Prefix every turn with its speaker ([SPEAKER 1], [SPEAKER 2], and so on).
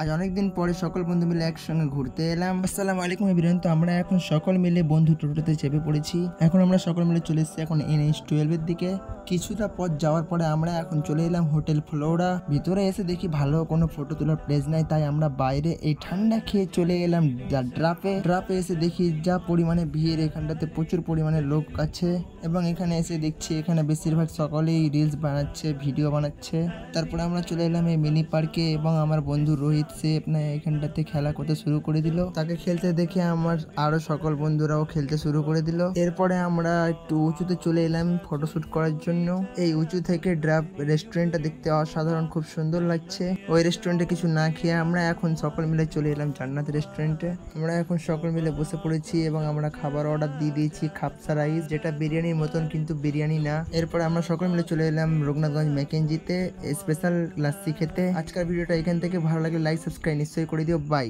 [SPEAKER 1] আজ অনেকদিন পরে সকল বন্ধু মিলে একসঙ্গে ঘুরতে এলাম। আসসালামু আলাইকুম এভরিওয়ান। তো আমরা এখন সকল মিলে বন্ধু টোটোতে চেপে পড়েছি। এখন আমরা সকল মিলে চলে এসেছি এখন NH12 এর দিকে। কিছুটা পথ যাওয়ার পরে আমরা এখন চলে এলাম হোটেল ফ্লোরা। ভিতরে এসে দেখি ভালো কোনো ফটো তোলার প্লেস নাই, তাই আমরা বাইরে এই ঠান্ডা খেয়ে চলে এলাম ড্রাপে এসে দেখি যা পরিমাণে ভিড়, এখানটাতে প্রচুর পরিমাণে লোক আছে এবং এখানে এসে দেখছি এখানে বেশিরভাগ সকলেই রিলস বানাচ্ছে, ভিডিও বানাচ্ছে। তারপরে আমরা চলে এলাম এই মিনি পার্কে এবং আমার বন্ধু রোহিত সে আপনার এখানটাতে খেলা করতে শুরু করে দিল। তাকে খেলতে দেখে আমার আরো সকল বন্ধুরাও খেলতে শুরু করে দিল। এরপরে আমরা একটু উঁচুতে চলে এলাম ফটোশুট করার জন্য। এই উঁচু থেকে ড্রাপ রেস্টুরেন্টটা দেখতে অসাধারণ, খুব সুন্দর লাগছে। ওই রেস্টুরেন্টে কিছু না খেয়ে আমরা এখন সকল মিলে চলে এলাম জান্নাত রেস্টুরেন্টে। আমরা এখন সকল মিলে বসে পড়েছি এবং আমরা খাবার অর্ডার দিয়ে দিয়েছি খাপসা রাইস, যেটা বিরিয়ানির মতন কিন্তু বিরিয়ানি না। এরপরে আমরা সকল মিলে চলে এলাম রঘুনাথগঞ্জ ম্যাকেনজিতে স্পেশাল লাস্সি খেতে। আজকের ভিডিওটা এখান থেকে ভালো লাগলে লাইক সাবস্ক্রাইব নিশ্চয়ই করে দিও। বাই।